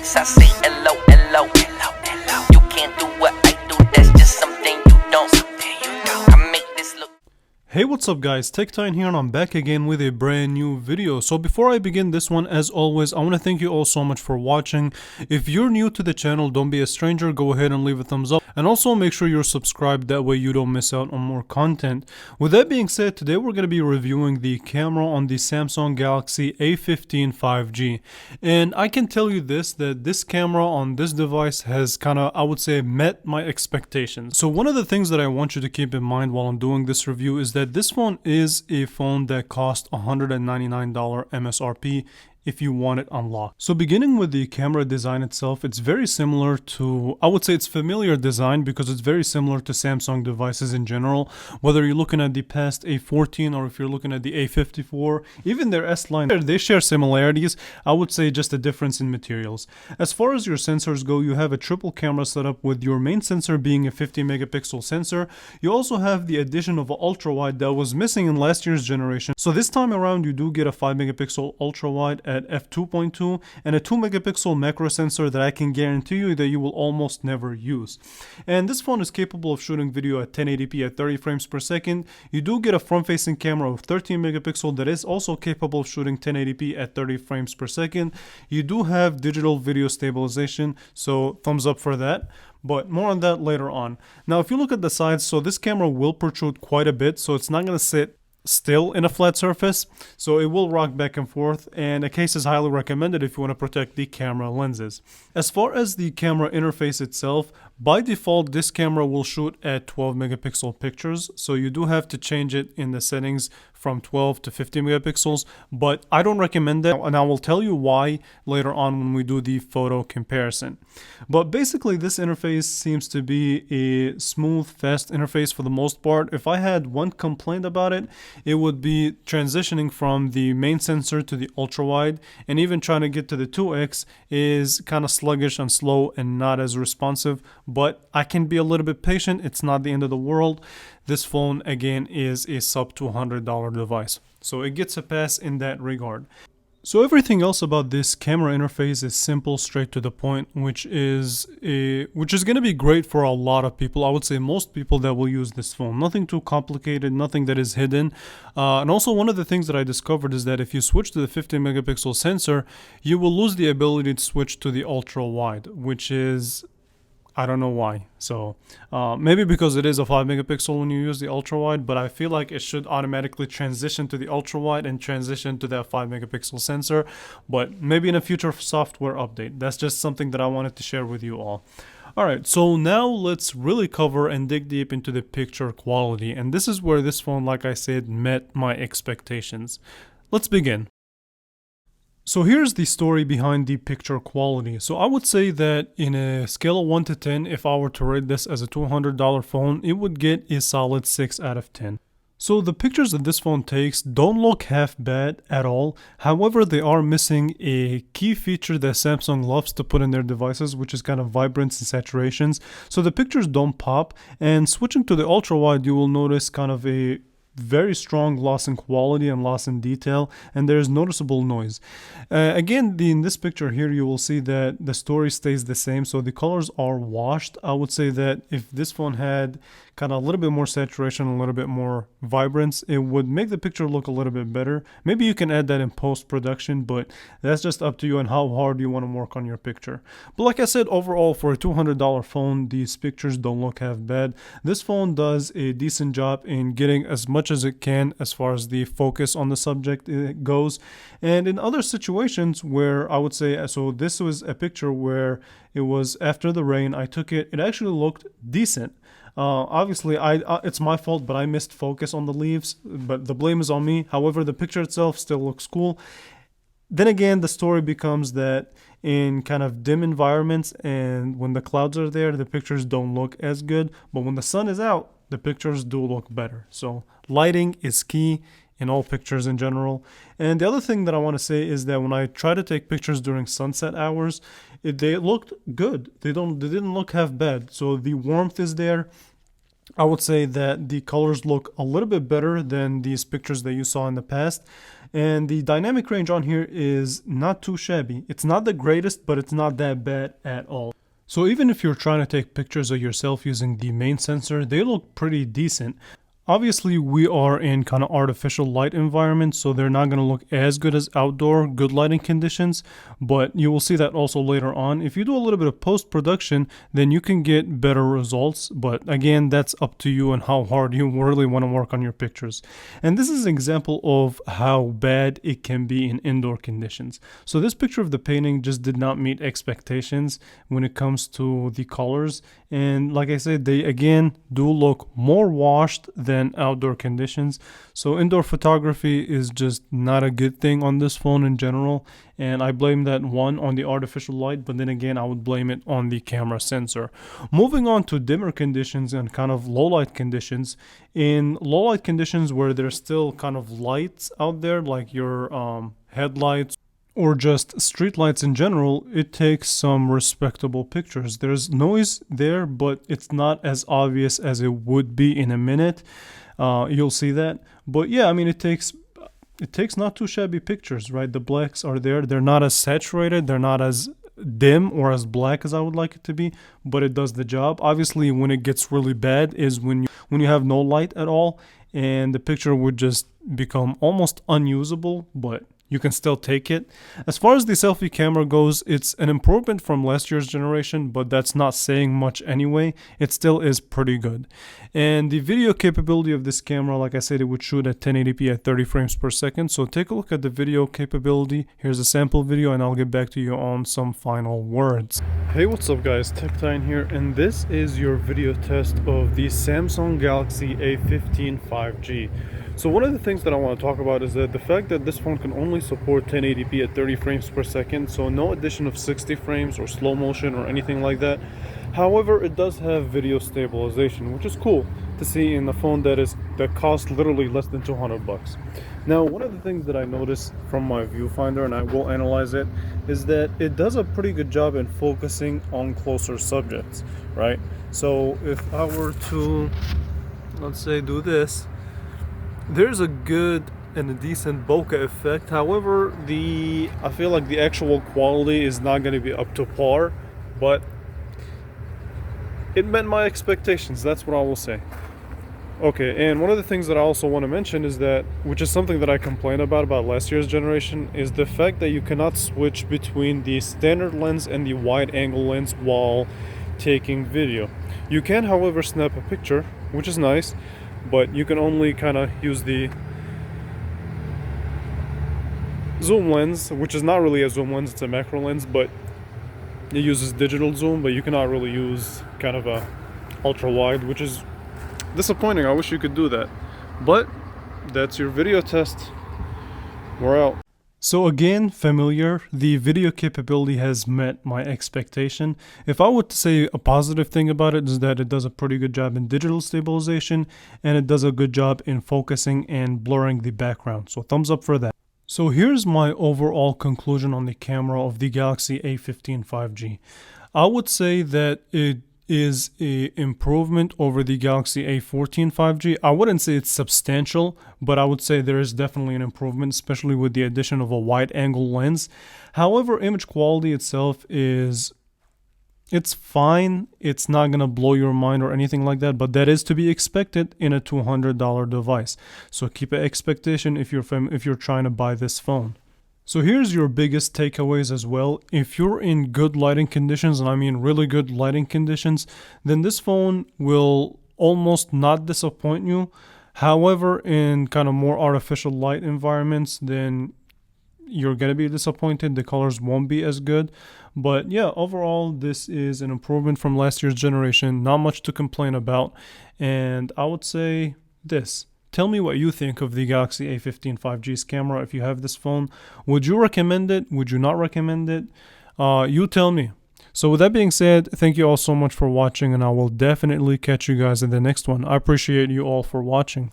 Yes, I say hello, hello, hello, hello. You can't do what I do, that's just something you don't. I make this look. Hey, what's up guys, TechTitan here and I'm back again with a brand new video. So before I begin this one, as always, I want to thank you all so much for watching. If you're new to the channel, don't be a stranger, go ahead and leave a thumbs up. And also make sure you're subscribed, that way you don't miss out on more content. With that being said, today we're going to be reviewing the camera on the Samsung Galaxy A15 5G. And I can tell you this, that this camera on this device has kind of, I would say, met my expectations. So one of the things that I want you to keep in mind while I'm doing this review is that this phone is a phone that costs $199 MSRP if you want it unlocked. So beginning with the camera design itself, it's very similar to, I would say it's familiar design because it's very similar to Samsung devices in general. Whether you're looking at the past A14 or if you're looking at the A54, even their S line, they share similarities. I would say just a difference in materials. As far as your sensors go, you have a triple camera setup with your main sensor being a 50 megapixel sensor. You also have the addition of an ultra wide that was missing in last year's generation. So this time around you do get a 5 megapixel ultra wide at f2.2 and a 2 megapixel macro sensor that I can guarantee you that you will almost never use. And this phone is capable of shooting video at 1080p at 30 frames per second. You do get a front facing camera of 13 megapixel that is also capable of shooting 1080p at 30 frames per second. You do have digital video stabilization, so thumbs up for that. But more on that later on. Now if you look at the sides, so this camera will protrude quite a bit, so it's not going to sit still in a flat surface, so it will rock back and forth, and a case is highly recommended if you want to protect the camera lenses. As far as the camera interface itself, by default this camera will shoot at 12 megapixel pictures, so you do have to change it in the settings from 12 to 50 megapixels, but I don't recommend that, and I will tell you why later on when we do the photo comparison. But basically this interface seems to be a smooth, fast interface for the most part. If I had one complaint about it, it would be transitioning from the main sensor to the ultra wide, and even trying to get to the 2x is kind of sluggish and slow and not as responsive, but I can be a little bit patient. It's not the end of the world. This phone again is a sub $200 device, so it gets a pass in that regard. So everything else about this camera interface is simple, straight to the point, which is going to be great for a lot of people. I would say most people that will use this phone. Nothing too complicated, nothing that is hidden. And also one of the things that I discovered is that if you switch to the 50 megapixel sensor, you will lose the ability to switch to the ultra wide, which is, I don't know why. So maybe because it is a 5 megapixel when you use the ultra wide, but I feel like it should automatically transition to the ultra wide and transition to that 5 megapixel sensor. But maybe in a future software update. That's just something that I wanted to share with you all. Alright, so now let's really cover and dig deep into the picture quality. And this is where this phone, like I said, met my expectations. Let's begin. So here's the story behind the picture quality. So I would say that in a scale of 1 to 10, if I were to rate this as a $200 phone, it would get a solid 6 out of 10. So the pictures that this phone takes don't look half bad at all. However, they are missing a key feature that Samsung loves to put in their devices, which is kind of vibrance and saturations. So the pictures don't pop, and switching to the ultra wide, you will notice kind of a very strong loss in quality and loss in detail, and there's noticeable noise. Again, in this picture here you will see that the story stays the same, so the colors are washed. I would say that if this phone had kind of a little bit more saturation, a little bit more vibrance, it would make the picture look a little bit better. Maybe you can add that in post-production, but that's just up to you and how hard you want to work on your picture. But like I said, overall for a $200 phone, these pictures don't look half bad. This phone does a decent job in getting as much as it can as far as the focus on the subject goes. And in other situations where I would say, so this was a picture where it was after the rain, I took it, it actually looked decent. Obviously it's my fault, but I missed focus on the leaves, but the blame is on me. However, the picture itself still looks cool. Then again, the story becomes that in kind of dim environments and when the clouds are there, the pictures don't look as good, but when the sun is out, the pictures do look better. So lighting is key in all pictures in general. And the other thing that I want to say is that when I try to take pictures during sunset hours, they looked good. They didn't look half bad. So the warmth is there. I would say that the colors look a little bit better than these pictures that you saw in the past. And the dynamic range on here is not too shabby. It's not the greatest, but it's not that bad at all. So even if you're trying to take pictures of yourself using the main sensor, they look pretty decent. Obviously, we are in kind of artificial light environments, so they're not going to look as good as outdoor good lighting conditions, but you will see that also later on. If you do a little bit of post-production, then you can get better results, but again, that's up to you and how hard you really want to work on your pictures. And this is an example of how bad it can be in indoor conditions. So this picture of the painting just did not meet expectations when it comes to the colors, and like I said, they again do look more washed than outdoor conditions. So indoor photography is just not a good thing on this phone in general, and I blame that one on the artificial light, but then again I would blame it on the camera sensor. Moving on to dimmer conditions and kind of low light conditions. In low light conditions where there's still kind of lights out there, like your headlights or just street lights in general, it takes some respectable pictures. There's noise there, but it's not as obvious as it would be in a minute. You'll see that. But yeah, I mean, it takes not too shabby pictures, right? The blacks are there. They're not as saturated. They're not as dim or as black as I would like it to be, but it does the job. Obviously, when it gets really bad is when you have no light at all, and the picture would just become almost unusable, but you can still take it. As far as the selfie camera goes, it's an improvement from last year's generation, but that's not saying much anyway. It still is pretty good. And the video capability of this camera, like I said, it would shoot at 1080p at 30 frames per second. So take a look at the video capability. Here's a sample video and I'll get back to you on some final words. Hey, what's up guys, TechTine here, and this is your video test of the Samsung Galaxy A15 5G. So one of the things that I want to talk about is that the fact that this phone can only support 1080p at 30 frames per second, so no addition of 60 frames or slow motion or anything like that. However, it does have video stabilization, which is cool to see in a phone that costs literally less than 200 bucks. Now, one of the things that I noticed from my viewfinder, and I will analyze it, is that it does a pretty good job in focusing on closer subjects, right? So if I were to, let's say, do this, there's a good and a decent bokeh effect. However, I feel like the actual quality is not going to be up to par, but it met my expectations, that's what I will say. Okay, and one of the things that I also want to mention is that, which is something that I complained about last year's generation, is the fact that you cannot switch between the standard lens and the wide angle lens while taking video. You can, however, snap a picture, which is nice, but you can only kind of use the zoom lens, which is not really a zoom lens, it's a macro lens, but it uses digital zoom, but you cannot really use kind of a ultra wide, which is disappointing. I wish you could do that, but that's your video test. We're out. So again, familiar, the video capability has met my expectation. If I were to say a positive thing about it, is that it does a pretty good job in digital stabilization, and it does a good job in focusing and blurring the background. So thumbs up for that. So here's my overall conclusion on the camera of the Galaxy A15 5G. I would say that it is an improvement over the Galaxy A14 5G. I wouldn't say it's substantial, but I would say there is definitely an improvement, especially with the addition of a wide angle lens. However, image quality itself it's fine. It's not going to blow your mind or anything like that, but that is to be expected in a $200 device. So keep an expectation if you're trying to buy this phone. So here's your biggest takeaways as well. If you're in good lighting conditions, and I mean really good lighting conditions, then this phone will almost not disappoint you. However, in kind of more artificial light environments, then you're going to be disappointed. The colors won't be as good. But yeah, overall, this is an improvement from last year's generation. Not much to complain about. And I would say this. Tell me what you think of the Galaxy A15 5G's camera if you have this phone. Would you recommend it? Would you not recommend it? You tell me. So with that being said, thank you all so much for watching, and I will definitely catch you guys in the next one. I appreciate you all for watching.